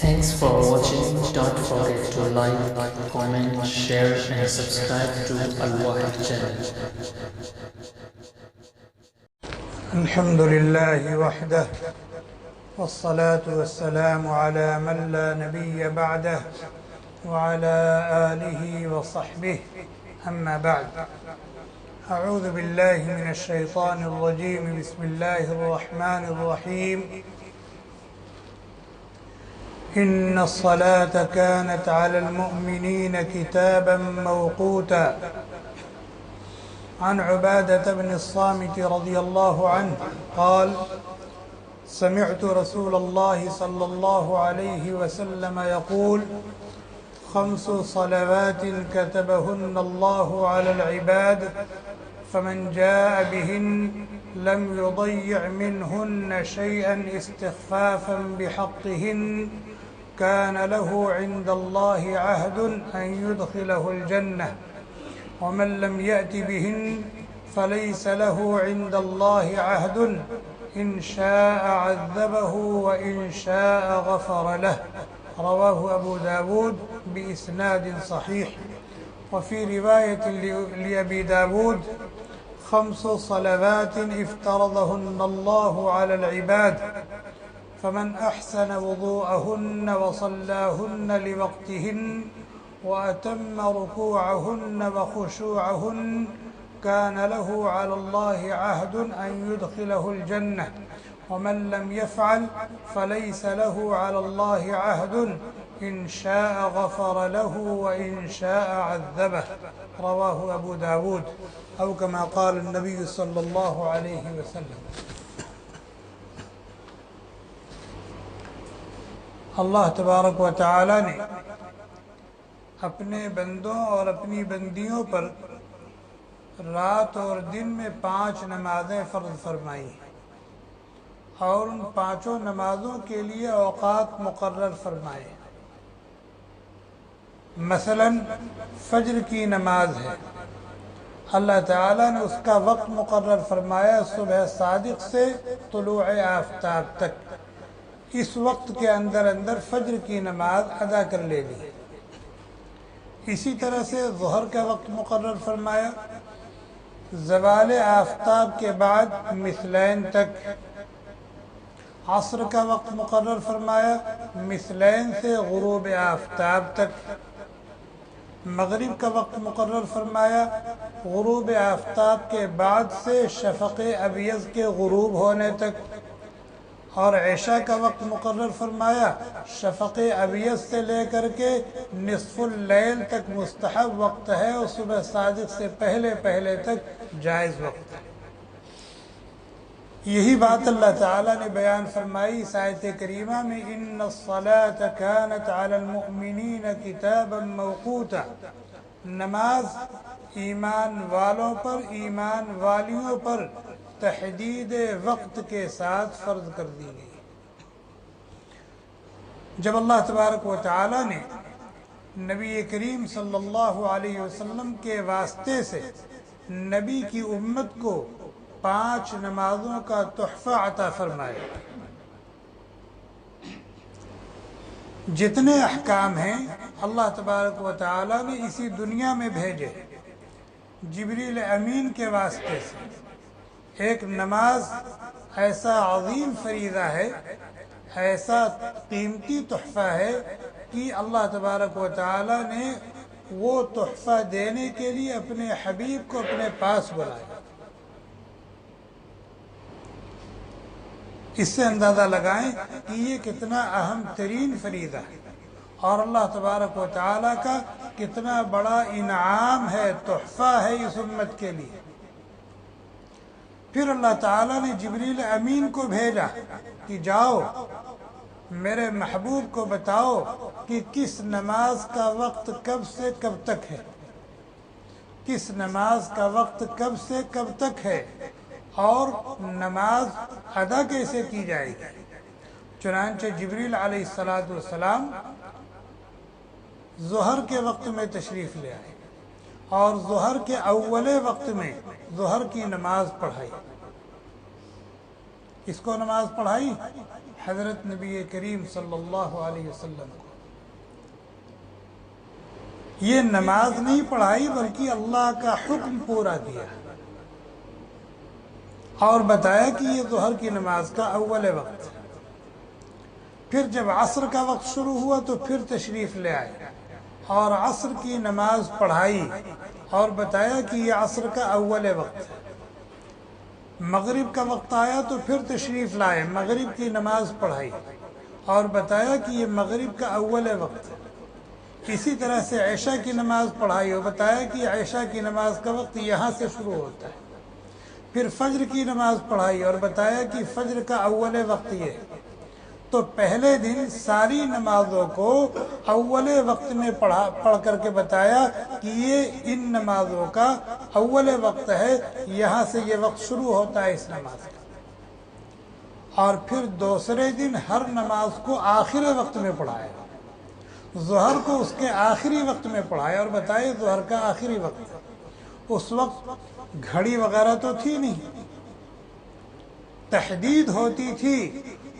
Thanks for watching. Don't forget to like, comment, share and subscribe to Al Wahid channel. الحمد لله وحده والصلاة والسلام على من لا نبي بعده وعلى آله وصحبه أما بعد. أعوذ بالله من الشيطان الرجيم. بسم الله الرحمن الرحيم. إن الصلاة كانت على المؤمنين كتابا موقوتا. عن عبادة بن الصامت رضي الله عنه قال: سمعت رسول الله صلى الله عليه وسلم يقول: 5 صلوات كتبهن الله على العباد فمن جاء بهن لم يضيع منهن شيئا استخفافا بحقهن كان له عند الله عهد أن يدخله الجنة، ومن لم يأت بهن فليس له عند الله عهد، إن شاء عذبه وإن شاء غفر له. رواه أبو داود بإسناد صحيح. وفي رواية لأبي داود: 5 صلوات افترضهن الله على العباد فمن أحسن وضوءهن وصلاهن لوقتهن وأتم ركوعهن وخشوعهن كان له على الله عهد أن يدخله الجنة، ومن لم يفعل فليس له على الله عهد، إن شاء غفر له وإن شاء عذبه. رواه أبو داود أو كما قال النبي صلى الله عليه وسلم. اللہ تبارک و تعالی نے اپنے بندوں اور اپنی بندیوں پر رات اور دن میں 5 نمازیں فرض فرمائی اور ان 5 نمازوں کے لیے اوقات مقرر فرمائے. مثلا فجر کی نماز ہے، اللہ تعالیٰ نے اس کا وقت مقرر فرمایا صبح صادق سے طلوع آفتاب تک. اس وقت کے اندر فجر کی نماز ادا کر لے لی. اسی طرح سے ظہر کا وقت مقرر فرمایا، زوال آفتاب کے بعد مثلین تک. عصر کا وقت مقرر فرمایا، مثلین سے غروب آفتاب تک. مغرب کا وقت مقرر فرمایا، غروب آفتاب کے بعد سے شفق ابیض کے غروب ہونے تک. اور عشاء کا وقت مقرر فرمایا، شفق ابیض سے لے کر کے نصف اللیل تک مستحب وقت ہے اور صبح صادق سے پہلے تک جائز وقت ہے. یہی بات اللہ تعالیٰ نے بیان فرمائی اس آیت کریمہ میں: ان الصلاة كانت على المؤمنین کتابا موقوتا. نماز ایمان والوں پر، ایمان والیوں پر تحدید وقت کے ساتھ فرض کر دی گئی. جب اللہ تبارک و تعالی نے نبی کریم صلی اللہ علیہ وسلم کے واسطے سے نبی کی امت کو 5 نمازوں کا تحفہ عطا فرمایا، جتنے احکام ہیں اللہ تبارک و تعالی نے اسی دنیا میں بھیجے جبریل امین کے واسطے سے. ایک نماز ایسا عظیم فریضہ ہے، ایسا قیمتی تحفہ ہے کہ اللہ تبارک و تعالی نے وہ تحفہ دینے کے لیے اپنے حبیب کو اپنے پاس بلایا. اس سے اندازہ لگائیں کہ یہ کتنا اہم ترین فریضہ ہے اور اللہ تبارک و تعالی کا کتنا بڑا انعام ہے، تحفہ ہے اس امت کے لیے. پھر اللہ تعالیٰ نے جبریل امین کو بھیجا کہ جاؤ میرے محبوب کو بتاؤ کہ کس نماز کا وقت کب سے کب تک ہے، کس نماز کا وقت کب سے کب تک ہے اور نماز ادا کیسے کی جائے گی. چنانچہ جبریل علیہ السلام ظہر کے وقت میں تشریف لے آئے اور ظہر کے اول وقت میں ظہر کی نماز پڑھائی. کس کو نماز پڑھائی؟ حضرت نبی کریم صلی اللہ علیہ وسلم کو یہ نماز نہیں پڑھائی بلکہ اللہ کا حکم پورا کیا اور بتایا کہ یہ ظہر کی نماز کا اول وقت ہے۔ پھر جب عصر کا وقت شروع ہوا تو پھر تشریف لے آئے اور عصر کی نماز پڑھائی اور بتایا کہ یہ عصر کا اول وقت ہے۔ مغرب کا وقت آیا تو پھر تشریف لائے، مغرب کی نماز پڑھائی اور بتایا کہ یہ مغرب کا اول وقت ہے۔ اسی طرح سے عشاء کی نماز پڑھائی اور بتایا کہ عشاء کی نماز کا وقت یہاں سے شروع ہوتا ہے۔ پھر فجر کی نماز پڑھائی اور بتایا کہ فجر کا اول وقت یہ ہے۔ تو پہلے دن ساری نمازوں کو اول وقت میں پڑھ کر کے بتایا کہ یہ ان نمازوں کا اول وقت ہے، یہاں سے یہ وقت شروع ہوتا ہے اس نماز کا۔ اور پھر دوسرے دن ہر نماز کو آخر وقت میں پڑھایا، ظہر کو اس کے آخری وقت میں پڑھایا اور بتایا ظہر کا آخری وقت۔ اس وقت گھڑی وغیرہ تو تھی نہیں، تحدید ہوتی تھی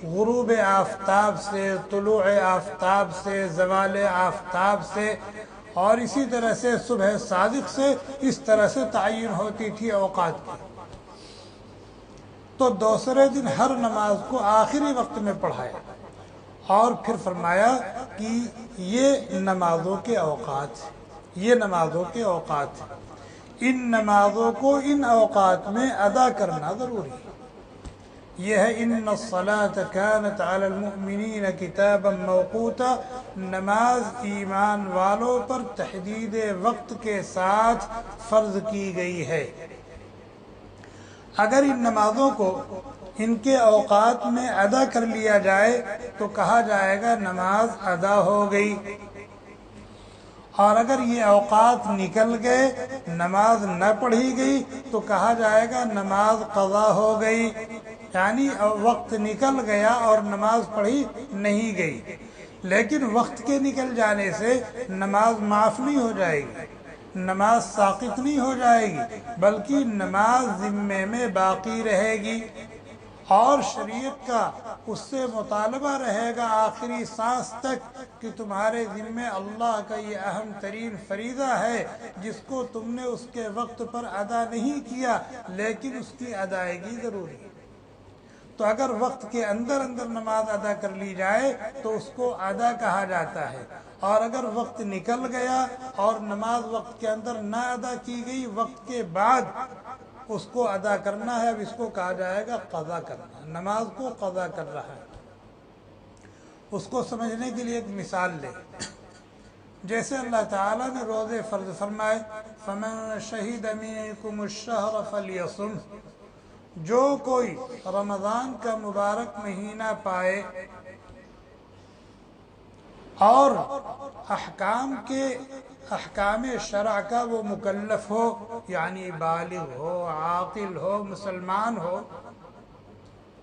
غروب آفتاب سے، طلوع آفتاب سے، زوال آفتاب سے، اور اسی طرح سے صبح صادق سے، اس طرح سے تعین ہوتی تھی اوقات کی۔ تو دوسرے دن ہر نماز کو آخری وقت میں پڑھایا اور پھر فرمایا کہ یہ نمازوں کے اوقات ہیں، یہ نمازوں کے اوقات ہیں، ان نمازوں کو ان اوقات میں ادا کرنا ضروری ہے۔ یہ ہے ان الصلاة كانت على المؤمنین کتابا موقوتا، نماز ایمان والوں پر تحدید وقت کے ساتھ فرض کی گئی ہے۔ اگر ان نمازوں کو ان کے اوقات میں ادا کر لیا جائے تو کہا جائے گا نماز ادا ہو گئی، اور اگر یہ اوقات نکل گئے نماز نہ پڑھی گئی تو کہا جائے گا نماز قضا ہو گئی، یعنی وقت نکل گیا اور نماز پڑھی نہیں گئی۔ لیکن وقت کے نکل جانے سے نماز معاف نہیں ہو جائے گی، نماز ساقط نہیں ہو جائے گی، بلکہ نماز ذمے میں باقی رہے گی، اور شریعت کا اس سے مطالبہ رہے گا آخری سانس تک کہ تمہارے ذمے اللہ کا یہ اہم ترین فریضہ ہے جس کو تم نے اس کے وقت پر ادا نہیں کیا، لیکن اس کی ادائیگی ضروری ہے۔ تو اگر وقت کے اندر نماز ادا کر لی جائے تو اس کو ادا کہا جاتا ہے، اور اگر وقت نکل گیا اور نماز وقت کے اندر نہ ادا کی گئی، وقت کے بعد اس کو ادا کرنا ہے، اب اس کو کہا جائے گا قضا کرنا، نماز کو قضا کر رہا ہے۔ اس کو سمجھنے کے لیے ایک مثال لے، جیسے اللہ تعالیٰ نے روزے فرض فرمائے، فَمَن شَهِدَ مِنكُمُ الشَّهْرَ فَلْيَصُمْهُ، جو کوئی رمضان کا مبارک مہینہ پائے اور احکام شرع کا وہ مکلف ہو، یعنی بالغ ہو، عاقل ہو، مسلمان ہو،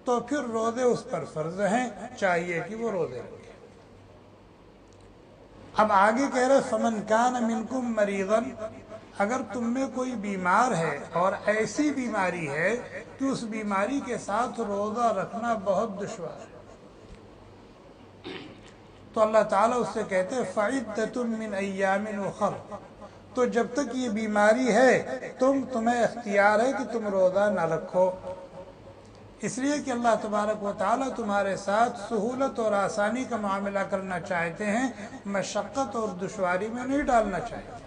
تو پھر روزے اس پر فرض ہیں، چاہیے کہ وہ روزے رکھے۔ اب آگے کہہ رہے فَمَنْ كَانَ مِنْكُمْ مَرِيضًا، اگر تم میں کوئی بیمار ہے اور ایسی بیماری ہے کہ اس بیماری کے ساتھ روزہ رکھنا بہت دشوار ہے، تو اللہ تعالیٰ اس سے کہتے ہیں فَعِدَّةٌ مِّنْ أَيَّامٍ أُخَرَ، تو جب تک یہ بیماری ہے تمہیں اختیار ہے کہ تم روزہ نہ رکھو، اس لیے کہ اللہ تبارک و تعالیٰ تمہارے ساتھ سہولت اور آسانی کا معاملہ کرنا چاہتے ہیں، مشقت اور دشواری میں نہیں ڈالنا چاہتے۔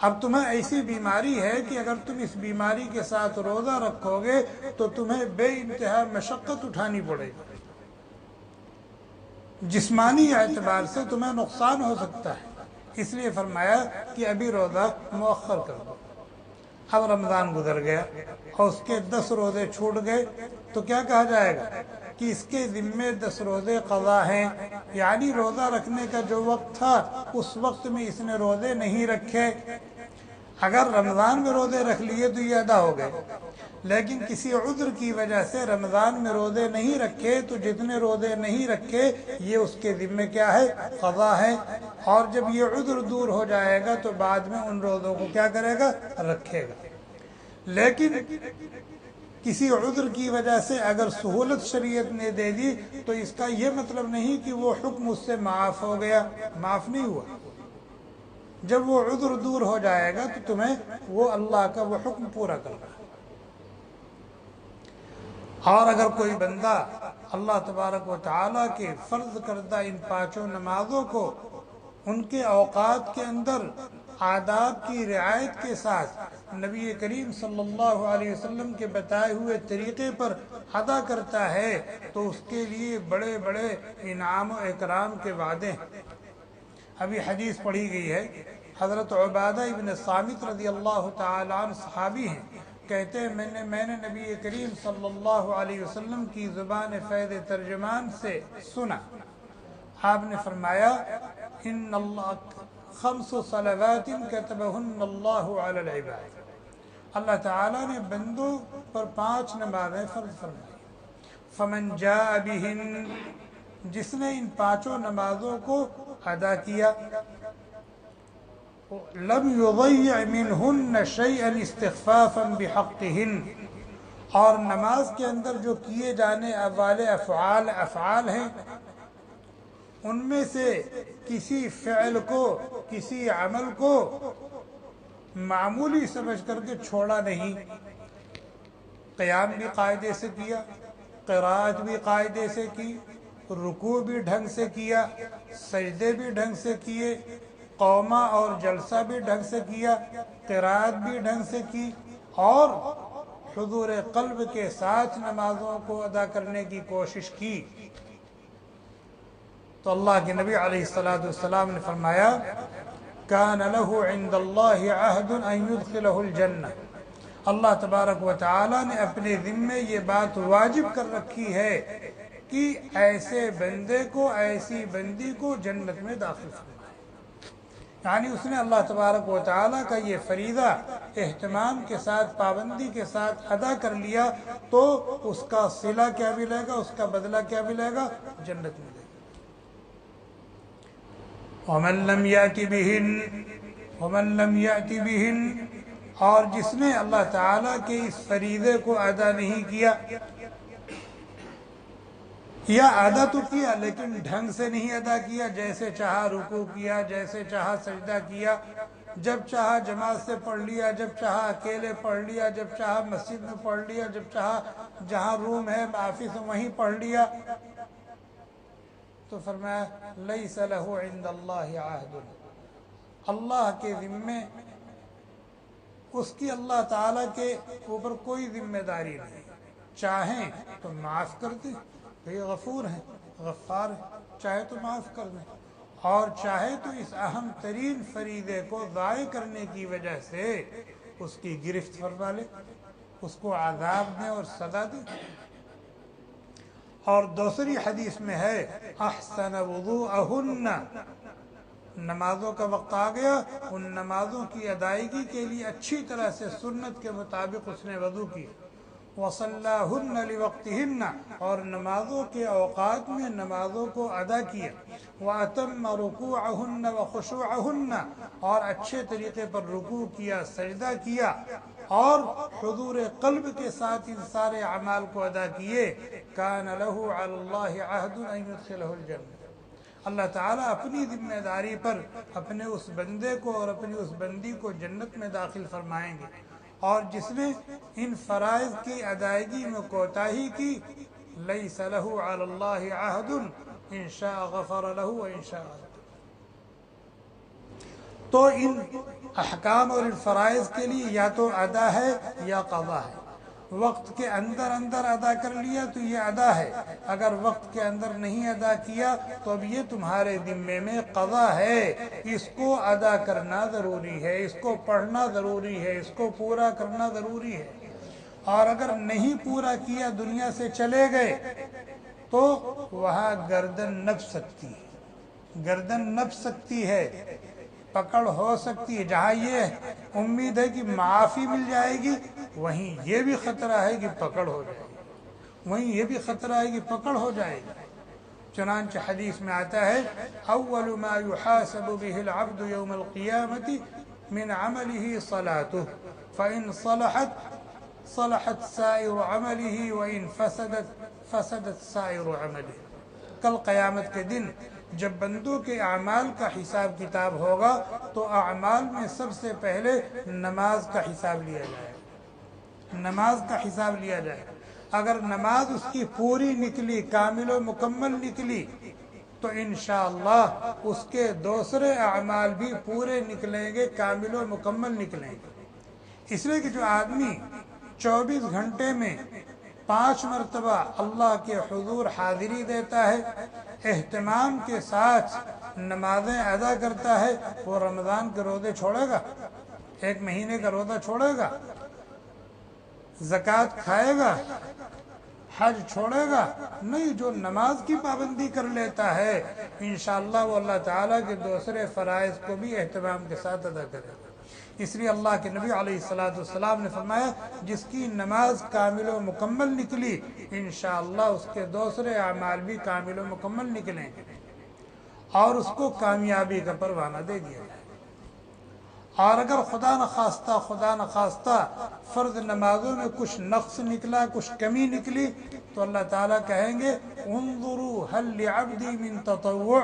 اب تمہیں ایسی بیماری ہے کہ اگر تم اس بیماری کے ساتھ روزہ رکھو گے تو تمہیں بے انتہا مشقت اٹھانی پڑے گی، جسمانی اعتبار سے تمہیں نقصان ہو سکتا ہے، اس لیے فرمایا کہ ابھی روزہ مؤخر کر دو۔ اب رمضان گزر گیا اور اس کے 10 روزے چھوٹ گئے تو کیا کہا جائے گا کہ اس کے ذمے 10 روزے قضا ہیں، یعنی روزہ رکھنے کا جو وقت تھا اس وقت میں اس نے روزے نہیں رکھے۔ اگر رمضان میں روزے رکھ لیے تو یہ ادا ہو گئے، لیکن کسی عذر کی وجہ سے رمضان میں روزے نہیں رکھے تو جتنے روزے نہیں رکھے یہ اس کے ذمے کیا ہے؟ قضا ہے، اور جب یہ عذر دور ہو جائے گا تو بعد میں ان روزوں کو کیا کرے گا؟ رکھے گا۔ لیکن کسی عذر کی وجہ سے اگر سہولت شریعت نے دے دی تو اس کا یہ مطلب نہیں کہ وہ حکم اس سے معاف ہو گیا، معاف نہیں ہوا۔ جب وہ عذر دور ہو جائے گا تو تمہیں وہ اللہ کا وہ حکم پورا کرنا ہے۔ اور اگر کوئی بندہ اللہ تبارک و تعالیٰ کے فرض کردہ ان پانچوں نمازوں کو ان کے اوقات کے اندر آداب کی رعایت کے ساتھ نبی کریم صلی اللہ علیہ وسلم کے بتائے ہوئے طریقے پر ادا کرتا ہے تو اس کے لیے بڑے بڑے انعام و اکرام کے وعدے ہیں۔ ابھی حدیث پڑھی گئی ہے، حضرت عبادہ ابن صامت رضی اللہ تعالیٰ عنہ صحابی ہیں، کہتے ہیں میں نے نبی کریم صلی اللہ علیہ وسلم کی زبان فیض ترجمان سے سنا، آپ نے فرمایا ان اللہ 5 صلوات کتبہن اللہ علی العباد، اللہ تعالیٰ نے بندوں پر 5 نمازیں فرض فرمائی، فمن جاء بہن، جس نے ان 5 نمازوں کو ادا کیا، لم یضیع منہن شیئا استخفافا بحقہن، اور نماز کے اندر جو کیے جانے والے افعال ہیں ان میں سے کسی فعل کو، کسی عمل کو معمولی سمجھ کر کے چھوڑا نہیں۔ قیام بھی قاعدے سے کیا، قرات بھی قاعدے سے کی، رکوع بھی ڈھنگ سے کیا، سجدے بھی ڈھنگ سے کیے، قومہ اور جلسہ بھی ڈھنگ سے کیا، قرات بھی ڈھنگ سے کی، اور حضور قلب کے ساتھ نمازوں کو ادا کرنے کی کوشش کی، تو اللہ کے نبی علیہ السلام نے فرمایا کان لہ عند اللہ عہد ان یدخلہ الجنہ، اللہ تبارک و تعالیٰ نے اپنے ذمے یہ بات واجب کر رکھی ہے کہ ایسے بندے کو، ایسی بندی کو جنت میں داخل فرمائے۔ یعنی اس نے اللہ تبارک و تعالیٰ کا یہ فریضہ اہتمام کے ساتھ، پابندی کے ساتھ ادا کر لیا تو اس کا صلہ کیا ملے گا، اس کا بدلہ کیا ملے گا، جنت ملے گا۔ وَمَن لَّمْ يَأْتِ بِهِنْ، اور جس نے اللہ تعالیٰ کے اس فریضے کو ادا نہیں کیا، یا ادا تو کیا لیکن ڈھنگ سے نہیں ادا کیا، جیسے چاہا رکوع کیا، جیسے چاہا سجدہ کیا، جب چاہا جماعت سے پڑھ لیا، جب چاہا اکیلے پڑھ لیا، جب چاہا مسجد میں پڑھ لیا، جب چاہا جہاں روم ہے آفس میں وہیں پڑھ لیا، تو فرمایا لیس لہ عند اللہ عہد، اللہ کے ذمے، اس کی اللہ تعالیٰ کے اوپر کوئی ذمہ داری نہیں، چاہیں تو معاف کر دیں، یہ غفور ہیں، غفار ہیں، چاہے تو معاف کر دیں، اور چاہے تو اس اہم ترین فریضے کو ضائع کرنے کی وجہ سے اس کی گرفت فرما لے، اس کو عذاب دیں اور سزا دیں۔ اور دوسری حدیث میں ہے احسن وضوءہن، نمازوں کا وقت آ گیا، ان نمازوں کی ادائیگی کے لیے اچھی طرح سے سنت کے مطابق اس نے وضو کی، وصلاہن لوقتہن، اور نمازوں کے اوقات میں نمازوں کو ادا کیا، واتم رکوعہن وخشوعہن، اور اچھے طریقے پر رکوع کیا، سجدہ کیا، اور حضور قلب کے ساتھ ان سارے اعمال کو ادا کیے، کان لہ علی اللہ عہد ان یدخلہ الجنہ، اللہ تعالیٰ اپنی ذمہ داری پر اپنے اس بندے کو اور اپنی اس بندی کو جنت میں داخل فرمائیں گے۔ اور جس نے ان فرائض کی ادائیگی میں کوتاہی کی، لیس لہ علی اللہ عہد ان شاء غفر لہ وان شاء عذب۔ تو ان احکام اور ان فرائض کے لیے یا تو ادا ہے یا قضا ہے، وقت کے اندر ادا کر لیا تو یہ ادا ہے، اگر وقت کے اندر نہیں ادا کیا تو اب یہ تمہارے ذمے میں قضا ہے، اس کو ادا کرنا ضروری ہے، اس کو پڑھنا ضروری ہے، اس کو پورا کرنا ضروری ہے، اور اگر نہیں پورا کیا، دنیا سے چلے گئے تو وہاں گردن نپ سکتی ہے، گردن نپ سکتی ہے، پکڑ ہو سکتی ہے، جہاں یہ امید ہے کہ معافی مل جائے گی وہیں یہ بھی خطرہ ہے کہ پکڑ ہو جائے گی، وہیں یہ بھی خطرہ ہے کہ پکڑ ہو جائے گی۔ چنانچہ حدیث میں آتا ہے اول ما يحاسب به العبد يوم القيامة من عمله صلاته فإن صلحت صلحت سائر عمله وإن فسدت سائر عمله۔ کل قیامت کے دن جب بندوں کے اعمال کا حساب کتاب ہوگا تو اعمال میں سب سے پہلے نماز کا حساب لیا جائے گا، نماز کا حساب لیا جائے گا۔ اگر نماز اس کی پوری نکلی، کامل و مکمل نکلی، تو انشاءاللہ اس کے دوسرے اعمال بھی پورے نکلیں گے، کامل و مکمل نکلیں گے۔ اس لیے کہ جو آدمی 24 گھنٹے میں 5 مرتبہ اللہ کے حضور حاضری دیتا ہے، اہتمام کے ساتھ نمازیں ادا کرتا ہے، وہ رمضان کے روزے چھوڑے گا، 1 مہینے کا روزہ چھوڑے گا، زکوٰۃ کھائے گا، حج چھوڑے گا؟ نہیں۔ جو نماز کی پابندی کر لیتا ہے انشاءاللہ وہ اللہ تعالیٰ کے دوسرے فرائض کو بھی اہتمام کے ساتھ ادا کرے گا۔ اس لیے اللہ کے نبی علیہ السلام نے فرمایا جس کی نماز کامل و مکمل نکلی انشاءاللہ اس کے دوسرے اعمال بھی کامل و مکمل نکلیں گے اور اس کو کامیابی کا پروانہ دے دیا جائے۔ اور اگر خدا نخواستہ فرض نمازوں میں کچھ نقص نکلا، کچھ کمی نکلی، تو اللہ تعالیٰ کہیں گے انظروا هل لعبدی من تطوع،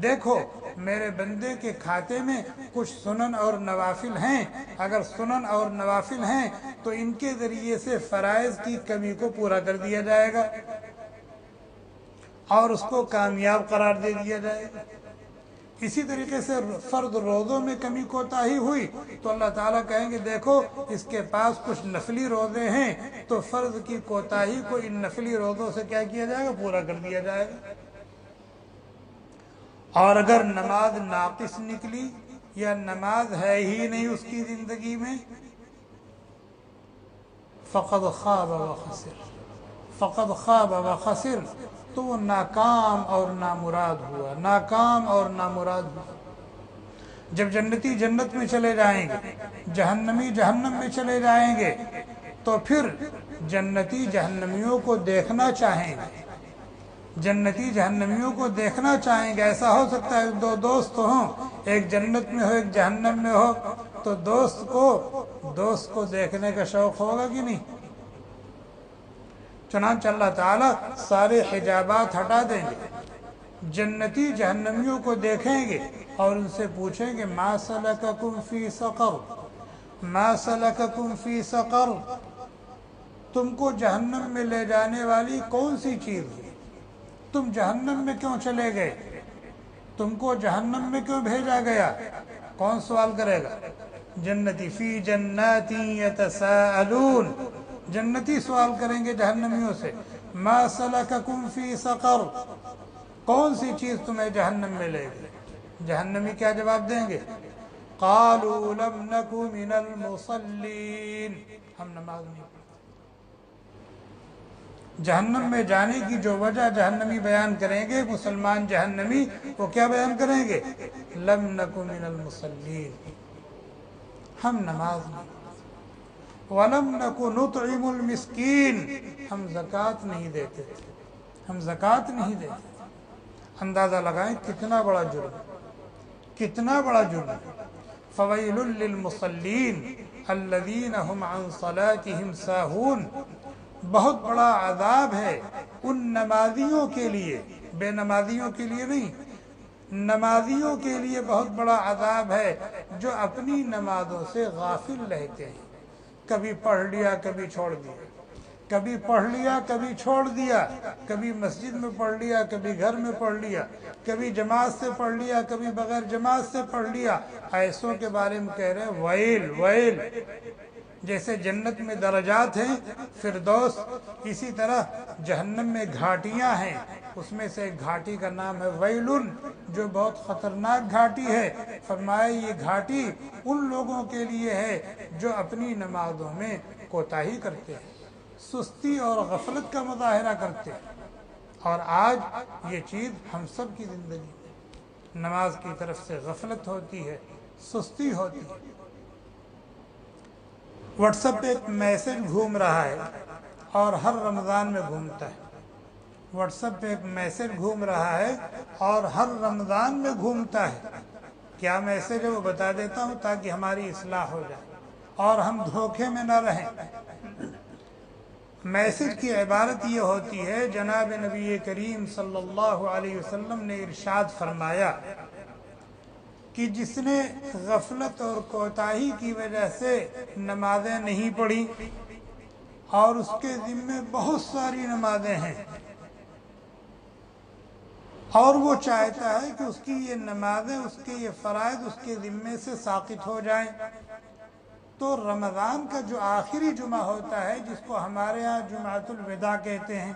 دیکھو میرے بندے کے کھاتے میں کچھ سنن اور نوافل ہیں، اگر سنن اور نوافل ہیں تو ان کے ذریعے سے فرائض کی کمی کو پورا کر دیا جائے گا اور اس کو کامیاب قرار دے دیا جائے گا۔ اسی طریقے سے فرض روزوں میں کمی کوتاہی ہوئی تو اللہ تعالیٰ کہیں گے دیکھو اس کے پاس کچھ نفلی روزے ہیں، تو فرض کی کوتاہی کو ان نفلی روزوں سے کیا کیا جائے گا؟ پورا کر دیا جائے گا۔ اور اگر نماز ناقص نکلی یا نماز ہے ہی نہیں اس کی زندگی میں، فقد خواب و خسر، تو وہ ناکام اور نامراد ہوا، ناکام اور نامراد ہوا۔ جب جنتی جنت میں چلے جائیں گے، جہنمی جہنم میں چلے جائیں گے، تو پھر جنتی جہنمیوں کو دیکھنا چاہیں گے، جنتی جہنمیوں کو دیکھنا چاہیں گے۔ ایسا ہو سکتا ہے 2 دوست ہوں، ایک جنت میں ہو ایک جہنم میں ہو، تو دوست کو دیکھنے کا شوق ہوگا کہ نہیں؟ چنانچہ اللہ تعالیٰ سارے حجابات ہٹا دیں گے، جنتی جہنمیوں کو دیکھیں گے اور ان سے پوچھیں گے ما سلککم فی سقر، ما سلککم فی سقر، تم کو جہنم میں لے جانے والی کون سی چیز ہے؟ تم جہنم میں کیوں چلے گئے؟ تم کو جہنم میں کیوں بھیجا گیا؟ کون سوال کرے گا؟ جنتی۔ فی جنات یتساءلون، جنتی سوال کریں گے جہنمیوں سے ما سلککم فی سقر، کون سی چیز تمہیں جہنم میں لے گئی؟ جہنمی کیا جواب دیں گے؟ قالوا لم نک من المصلین، ہم نماز نہیں پڑھتے۔ جہنم میں جانے کی جو وجہ جہنمی بیان کریں گے، مسلمان جہنمی، وہ کیا بیان کریں گے؟ لم نک من المصلین، ہم نماز نہیں، وَلَمْ نَكُ نُطْعِمُ الْمِسْكِينَ، ہم زکوٰۃ نہیں دیتے تھے، ہم زکوٰۃ نہیں دیتے تھے۔ اندازہ لگائیں کتنا بڑا جرم، کتنا بڑا جرم۔ فَوَيْلٌ لِّلْمُصَلِّينَ الَّذِينَ هُمْ عَنْ صَلَاتِهِمْ سَاهُونَ، بہت بڑا عذاب ہے ان نمازیوں کے لیے، بے نمازیوں کے لیے نہیں، نمازیوں کے لیے بہت بڑا عذاب ہے جو اپنی نمازوں سے غافل رہتے ہیں، کبھی پڑھ لیا کبھی چھوڑ دیا، کبھی پڑھ لیا کبھی چھوڑ دیا، کبھی مسجد میں پڑھ لیا کبھی گھر میں پڑھ لیا، کبھی جماعت سے پڑھ لیا کبھی بغیر جماعت سے پڑھ لیا۔ ایسوں کے بارے میں کہہ رہے ہیں ویل ویل، جیسے جنت میں درجات ہیں فردوس، اسی طرح جہنم میں گھاٹیاں ہیں، اس میں سے ایک گھاٹی کا نام ہے ویلن، جو بہت خطرناک گھاٹی ہے۔ فرمایا یہ گھاٹی ان لوگوں کے لیے ہے جو اپنی نمازوں میں کوتاہی کرتے ہیں، سستی اور غفلت کا مظاہرہ کرتے ہیں۔ اور آج یہ چیز ہم سب کی زندگی میں نماز کی طرف سے غفلت ہوتی ہے، سستی ہوتی ہے۔ واٹس ایپ پہ ایک میسج گھوم رہا ہے اور ہر رمضان میں گھومتا ہے، واٹس ایپ پہ ایک میسج گھوم رہا ہے اور ہر رمضان میں گھومتا ہے۔ کیا میسج ہے وہ بتا دیتا ہوں تاکہ ہماری اصلاح ہو جائے اور ہم دھوکے میں نہ رہیں۔ میسج کی عبارت یہ ہوتی ہے، جناب نبی کریم صلی اللہ علیہ وسلم نے ارشاد فرمایا کہ جس نے غفلت اور کوتاہی کی وجہ سے نمازیں نہیں پڑھی اور اس کے ذمے بہت ساری نمازیں ہیں اور وہ چاہتا ہے کہ اس کی یہ نمازیں، اس کے یہ فرائض اس کے ذمے سے ساقط ہو جائیں، تو رمضان کا جو آخری جمعہ ہوتا ہے جس کو ہمارے ہاں جمعۃ الوداع کہتے ہیں،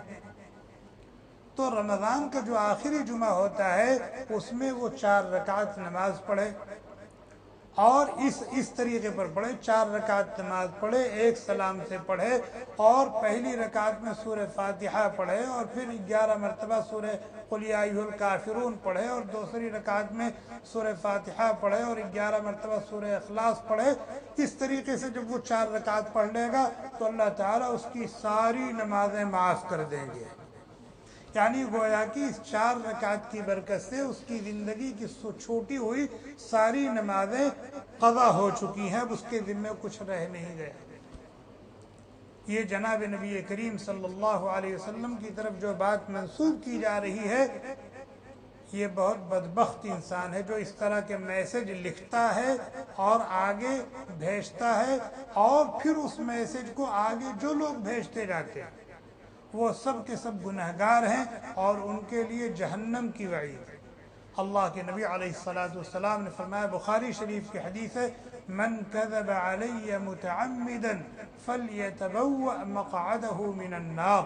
تو رمضان کا جو آخری جمعہ ہوتا ہے اس میں وہ 4 رکعت نماز پڑھے اور اس طریقے پر پڑھے، 4 رکعت نماز پڑھے، 1 سلام سے پڑھے اور پہلی رکعت میں سورہ فاتحہ پڑھے اور پھر 11 مرتبہ سورہ قل یا ایھا الکافرون پڑھے اور دوسری رکعت میں سورہ فاتحہ پڑھے اور 11 مرتبہ سورہ اخلاص پڑھے۔ اس طریقے سے جب وہ 4 رکعت پڑھ لے گا تو اللہ تعالیٰ اس کی ساری نمازیں معاف کر دیں گے، یعنی گویا کہ اس 4 رکعت کی برکت سے اس کی زندگی کی چھوٹی ہوئی ساری نمازیں قضا ہو چکی ہیں، اب اس کے ذمے کچھ رہ نہیں گیا۔ یہ جناب نبی کریم صلی اللہ علیہ وسلم کی طرف جو بات منسوب کی جا رہی ہے، یہ بہت بدبخت انسان ہے جو اس طرح کے میسج لکھتا ہے اور آگے بھیجتا ہے اور پھر اس میسج کو آگے جو لوگ بھیجتے جاتے ہیں وہ سب کے سب گنہگار ہیں اور ان کے لیے جہنم کی وعید ہے۔ اللہ کے نبی علیہ السلام نے فرمایا، بخاری شریف کی حدیث ہے، من کذب علی متعمدا فلیتبوأ مقعده من النار،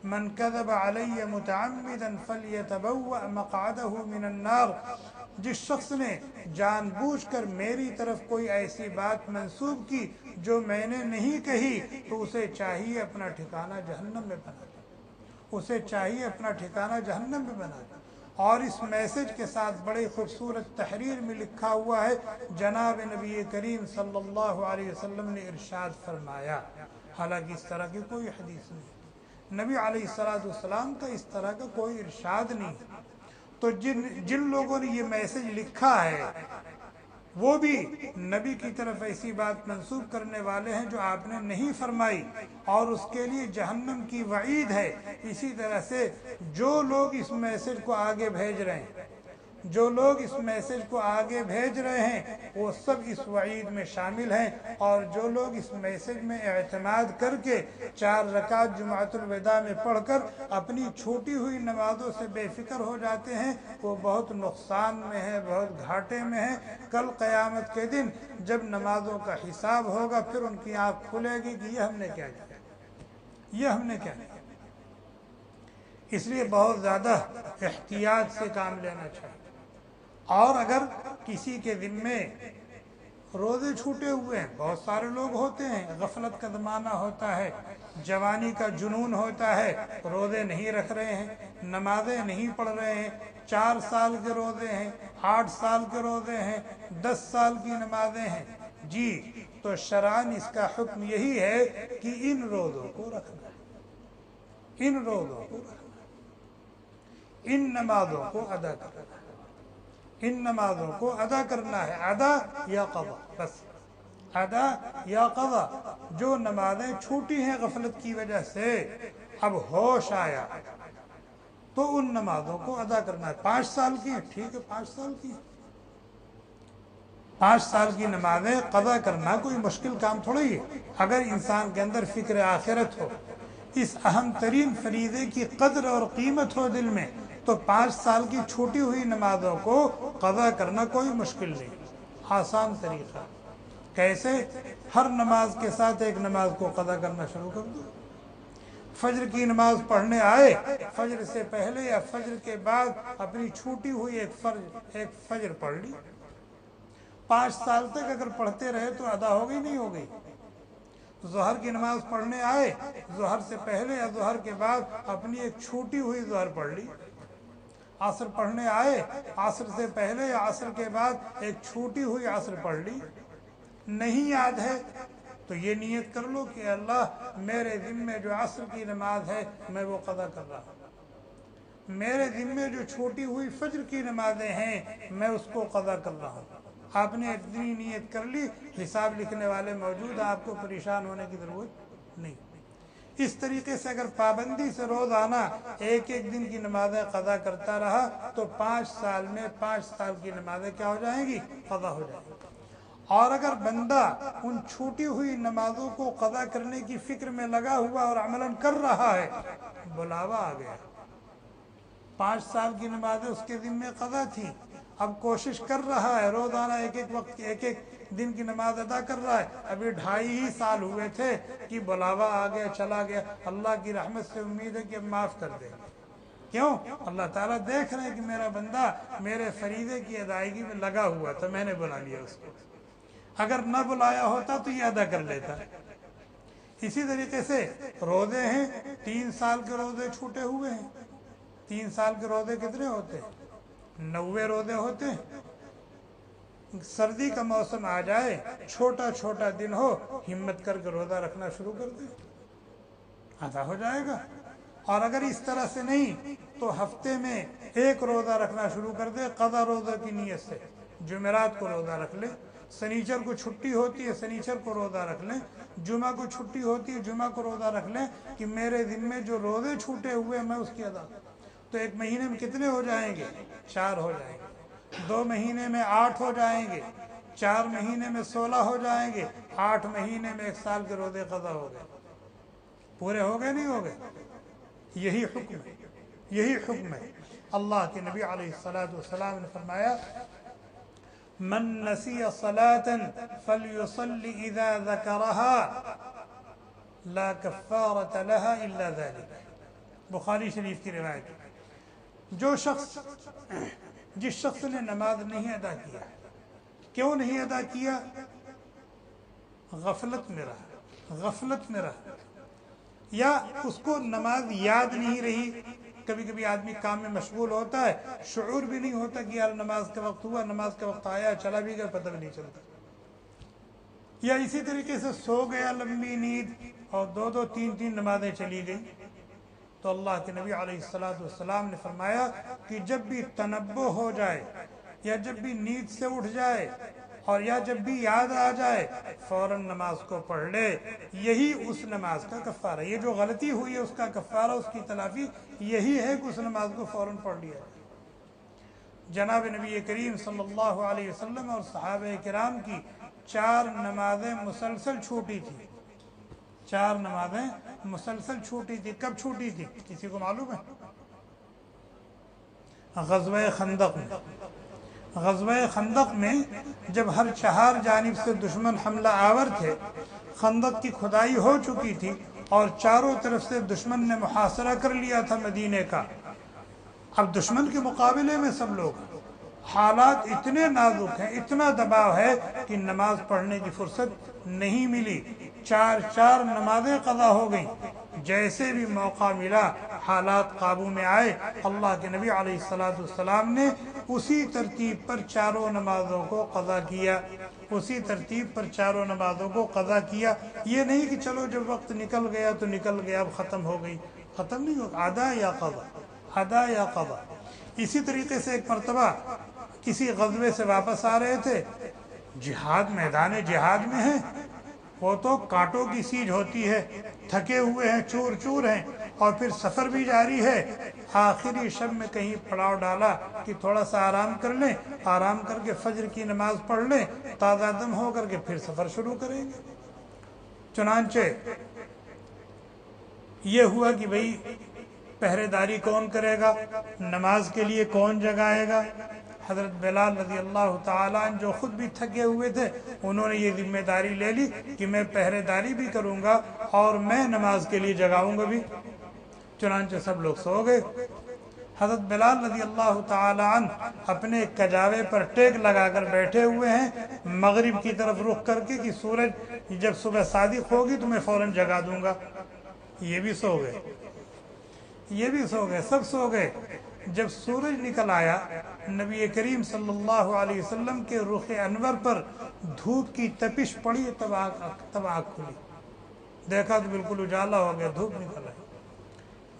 من کذب علی متعمدا فلیتبوأ مقعده من النار، جس شخص نے جان بوجھ کر میری طرف کوئی ایسی بات منسوب کی جو میں نے نہیں کہی تو اسے چاہیے اپنا ٹھکانہ جہنم میں بنا دے، اسے چاہیے اپنا ٹھکانہ جہنم میں بنا دے۔ اور اس میسج کے ساتھ بڑی خوبصورت تحریر میں لکھا ہوا ہے، جناب نبی کریم صلی اللہ علیہ وسلم نے ارشاد فرمایا، حالانکہ اس طرح کی کوئی حدیث نہیں، نبی علیہ السلام کا اس طرح کا کوئی ارشاد نہیں، تو جن لوگوں نے یہ میسج لکھا ہے وہ بھی نبی کی طرف ایسی بات منسوب کرنے والے ہیں جو آپ نے نہیں فرمائی اور اس کے لیے جہنم کی وعید ہے۔ اسی طرح سے جو لوگ اس میسج کو آگے بھیج رہے ہیں، جو لوگ اس میسج کو آگے بھیج رہے ہیں وہ سب اس وعید میں شامل ہیں، اور جو لوگ اس میسج میں اعتماد کر کے 4 رکعت جمعۃ الوداع میں پڑھ کر اپنی چھوٹی ہوئی نمازوں سے بے فکر ہو جاتے ہیں وہ بہت نقصان میں ہیں، بہت گھاٹے میں ہیں۔ کل قیامت کے دن جب نمازوں کا حساب ہوگا پھر ان کی آنکھ کھلے گی کہ یہ ہم نے کیا کیا، یہ ہم نے کیا کیا۔ اس لیے بہت زیادہ احتیاط سے کام لینا چاہیے، اور اگر کسی کے ذمے روزے چھوٹے ہوئے ہیں، بہت سارے لوگ ہوتے ہیں، غفلت کا زمانہ ہوتا ہے، جوانی کا جنون ہوتا ہے، روزے نہیں رکھ رہے ہیں، نمازیں نہیں پڑھ رہے ہیں، 4 سال کے روزے ہیں، 8 سال کے روزے ہیں، 10 سال کی نمازیں ہیں، جی تو شرعاً اس کا حکم یہی ہے کہ ان روزوں کو رکھنا ہے، ان روزوں کو رکھنا ہے، ان نمازوں کو ادا کرنا ہے، ان نمازوں کو ادا کرنا ہے، ادا یا قضا، بس ادا یا قضا۔ جو نمازیں چھوٹی ہیں غفلت کی وجہ سے، اب ہوش آیا تو ان نمازوں کو ادا کرنا ہے۔ 5 سال کی ہیں، ٹھیک ہے، 5 سال کی، 5 سال کی نمازیں قضا کرنا کوئی مشکل کام تھوڑی ہے۔ اگر انسان کے اندر فکر آخرت ہو، اس اہم ترین فریضے کی قدر اور قیمت ہو دل میں، تو 5 سال کی چھوٹی ہوئی نمازوں کو قضا کرنا کوئی مشکل نہیں، آسان طریقہ۔ کیسے؟ ہر نماز کے ساتھ ایک نماز کو قضا کرنا شروع کر دو۔ فجر کی نماز پڑھنے آئے، فجر سے پہلے یا فجر کے بعد اپنی چھوٹی ہوئی ایک فجر پڑھ لی، 5 سال تک اگر پڑھتے رہے تو ادا ہو گئی نہیں ہو گئی۔ ظہر کی نماز پڑھنے آئے، ظہر سے پہلے یا ظہر کے بعد اپنی ایک چھوٹی ہوئی ظہر پڑھ لی۔ عصر پڑھنے آئے، عصر سے پہلے یا عصر کے بعد ایک چھوٹی ہوئی عصر پڑھ لی۔ نہیں یاد ہے تو یہ نیت کر لو کہ اللہ میرے ذمے جو عصر کی نماز ہے میں وہ قضا کر رہا ہوں، میرے ذمے جو چھوٹی ہوئی فجر کی نمازیں ہیں میں اس کو قضا کر رہا ہوں۔ آپ نے اتنی نیت کر لی، حساب لکھنے والے موجود ہیں، آپ کو پریشان ہونے کی ضرورت نہیں۔ اس طریقے سے اگر پابندی سے روزانہ ایک ایک دن کی نمازیں قضا کرتا رہا تو 5 سال میں 5 سال کی نمازیں کیا ہو جائیں گی؟ قضا ہو جائیں گی۔ اور اگر بندہ ان چھوٹی ہوئی نمازوں کو قضا کرنے کی فکر میں لگا ہوا اور عملاً کر رہا ہے، بلاوا آ گیا، 5 سال کی نمازیں اس کے ذمے قضا تھیں، اب کوشش کر رہا ہے روزانہ ایک ایک وقت ایک ایک دن کی نماز ادا کر رہا ہے، ابھی 2.5 ہی سال ہوئے تھے کہ بلاوا آ گیا، چلا گیا۔ اللہ کی رحمت سے امید ہے کہ اب معاف کر دے۔ کیوں؟ اللہ تعالیٰ دیکھ رہے ہیں کہ میرا بندہ میرے فریضے کی ادائیگی میں لگا ہوا تھا، میں نے بلا لیا اس کو، اگر نہ بلایا ہوتا تو یہ ادا کر لیتا۔ اسی طریقے سے روزے ہیں، 3 سال کے روزے چھوٹے ہوئے ہیں۔ 3 سال کے روزے کتنے ہوتے ہیں؟ 90 روزے ہوتے ہیں۔ سردی کا موسم آ جائے، چھوٹا چھوٹا دن ہو، ہمت کر کے روزہ رکھنا شروع کر دے، ادا ہو جائے گا۔ اور اگر اس طرح سے نہیں تو ہفتے میں 1 روزہ رکھنا شروع کر دے، قضا روزہ کی نیت سے۔ جمعرات کو روزہ رکھ لے، سنیچر کو چھٹی ہوتی ہے، سنیچر کو روزہ رکھ لیں، جمعہ کو چھٹی ہوتی ہے، جمعہ کو روزہ رکھ لیں کہ میرے ذمے جو روزے چھوٹے ہوئے میں اس کی ادا۔ تو 1 مہینے میں کتنے ہو جائیں گے؟ 4 ہو جائیں گے۔ 2 مہینے میں 8 ہو جائیں گے، 4 مہینے میں 16 ہو جائیں گے، 8 مہینے میں 1 سال کے روزے قضا ہو گئے۔ پورے ہو گئے نہیں ہو گئے؟ یہی حکم ہے، یہی حکم ہے۔ اللہ کے نبی علیہ السلام نے فرمایا من نسی صلاة فلیصل اذا ذکرها لا کفارۃ لها الا ذلك۔ بخاری شریف کی روایت۔ جو شخص جس شخص نے نماز نہیں ادا کیا، کیوں نہیں ادا کیا؟ غفلت میں رہا، غفلت میں رہا، یا اس کو نماز یاد نہیں رہی۔ کبھی کبھی آدمی کام میں مشغول ہوتا ہے، شعور بھی نہیں ہوتا کہ یار نماز کا وقت ہوا، نماز کا وقت آیا، چلا بھی گیا، پتہ بھی نہیں چلتا۔ یا اسی طریقے سے سو گیا لمبی نیند اور 2 3 نمازیں چلی گئیں۔ تو اللہ کے نبی علیہ السلام نے فرمایا کہ جب بھی تنبہ ہو جائے، یا جب بھی نیند سے اٹھ جائے، اور یا جب بھی یاد آ جائے، فوراً نماز کو پڑھ لے، یہی اس نماز کا کفارہ۔ یہ جو غلطی ہوئی ہے اس کا کفارہ، اس کی تلافی یہی ہے کہ اس نماز کو فوراً پڑھ لیا جائے۔ جناب نبی کریم صلی اللہ علیہ وسلم اور صحابہ کرام کی 4 نمازیں مسلسل چھوٹی تھی، 4 نمازیں مسلسل چھوٹی تھی۔ کب چھوٹی تھی کسی کو معلوم ہے؟ غزوہ خندق میں۔ غزوہ خندق میں جب ہر 4 جانب سے دشمن حملہ آور تھے، خندق کی کھدائی ہو چکی تھی اور چاروں طرف سے دشمن نے محاصرہ کر لیا تھا مدینے کا۔ اب دشمن کے مقابلے میں سب لوگ، حالات اتنے نازک ہیں، اتنا دباؤ ہے کہ نماز پڑھنے کی فرصت نہیں ملی۔ 4 نمازیں قضا ہو گئیں۔ جیسے بھی موقع ملا، حالات قابو میں آئے، اللہ کے نبی علیہ السلام نے اسی ترتیب پر 4 نمازوں کو قضا کیا، اسی ترتیب پر 4 نمازوں کو قضا کیا۔ یہ نہیں کہ چلو جب وقت نکل گیا تو نکل گیا، اب ختم ہو گئی، ختم نہیں ہوگا، ادا یا قضا، ادا یا قضا۔ اسی طریقے سے ایک مرتبہ کسی غزوے سے واپس آ رہے تھے، جہاد، میدان جہاد میں ہیں، وہ تو کانٹوں کی سیج ہوتی ہے، تھکے ہوئے ہیں، چور چور ہیں، اور پھر سفر بھی جاری ہے۔ آخری شب میں کہیں پڑاؤ ڈالا کہ تھوڑا سا آرام کر لیں، آرام کر کے فجر کی نماز پڑھ لیں، تازہ دم ہو کر کے پھر سفر شروع کریں گے۔ چنانچہ یہ ہوا کہ بھئی پہرے داری کون کرے گا، نماز کے لیے کون جگائے گا؟ حضرت بلال رضی اللہ تعالیٰ عنہ جو خود بھی تھکے ہوئے تھے، انہوں نے یہ ذمہ داری لے لی کہ میں پہرے داری بھی کروں گا اور میں نماز کے لیے جگاؤں گا بھی۔ چنانچہ سب لوگ سو گئے۔ حضرت بلال رضی اللہ تعالیٰ عنہ اپنے کجاوے پر ٹیک لگا کر بیٹھے ہوئے ہیں، مغرب کی طرف رخ کر کے کہ سورج جب صبح صادق ہوگی تو میں فوراً جگا دوں گا۔ یہ بھی سو گئے، یہ بھی سو گئے، سب سو گئے۔ جب سورج نکل آیا، نبی کریم صلی اللہ علیہ وسلم کے رخ انور پر دھوپ کی تپش پڑی، تب آنکھ کھلی، دیکھا تو بالکل اجالا ہو گیا، دھوپ نکل آئی۔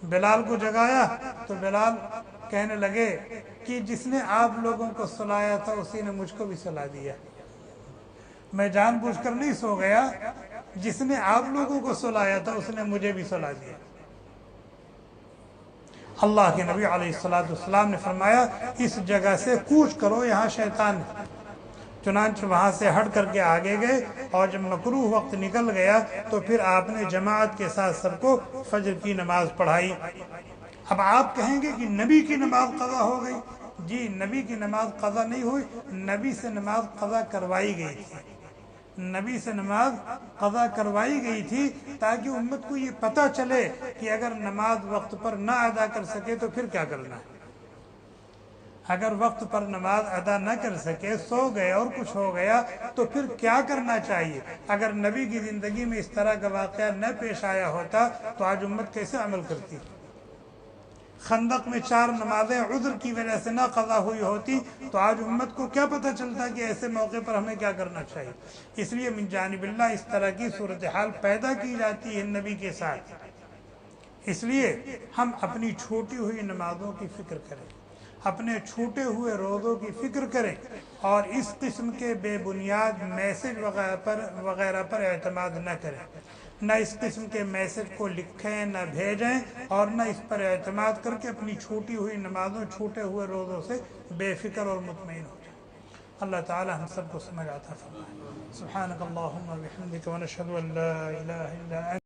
بلال کو جگایا تو بلال کہنے لگے کہ جس نے آپ لوگوں کو سلایا تھا اسی نے مجھ کو بھی سلا دیا، میں جان بوجھ کر نہیں سو گیا، جس نے آپ لوگوں کو سلایا تھا اس نے مجھے بھی سلا دیا۔ اللہ کے نبی علیہ السلام نے فرمایا اس جگہ سے کوچ کرو، یہاں شیطان ہے۔ چنانچہ وہاں سے ہٹ کر کے آگے گئے، اور جب مکروہ وقت نکل گیا تو پھر آپ نے جماعت کے ساتھ سب کو فجر کی نماز پڑھائی۔ اب آپ کہیں گے کہ نبی کی نماز قضا ہو گئی۔ جی، نبی کی نماز قضا نہیں ہوئی، نبی سے نماز قضا کروائی گئی تھی۔ نبی سے نماز قضا کروائی گئی تھی تاکہ امت کو یہ پتہ چلے کہ اگر نماز وقت پر نہ ادا کر سکے تو پھر کیا کرنا ہے۔ اگر وقت پر نماز ادا نہ کر سکے، سو گئے اور کچھ ہو گیا تو پھر کیا کرنا چاہیے۔ اگر نبی کی زندگی میں اس طرح کا واقعہ نہ پیش آیا ہوتا تو آج امت کیسے عمل کرتی۔ خندق میں 4 نمازیں عذر کی وجہ سے نہ قضا ہوئی ہوتی تو آج امت کو کیا پتہ چلتا کہ ایسے موقع پر ہمیں کیا کرنا چاہیے۔ اس لیے من جانب اللہ اس طرح کی صورتحال پیدا کی جاتی ہے نبی کے ساتھ۔ اس لیے ہم اپنی چھوٹی ہوئی نمازوں کی فکر کریں، اپنے چھوٹے ہوئے روزوں کی فکر کریں، اور اس قسم کے بے بنیاد میسج وغیرہ پر اعتماد نہ کریں۔ نہ اس قسم کے میسج کو لکھیں، نہ بھیجیں، اور نہ اس پر اعتماد کر کے اپنی چھوٹی ہوئی نمازوں، چھوٹے ہوئے روزوں سے بے فکر اور مطمئن ہو جائیں۔ اللہ تعالی ہم سب کو سمجھ عطا فرمائے۔ سبحانک اللہم و بحمدک ونشہد ان لا الہ الا انت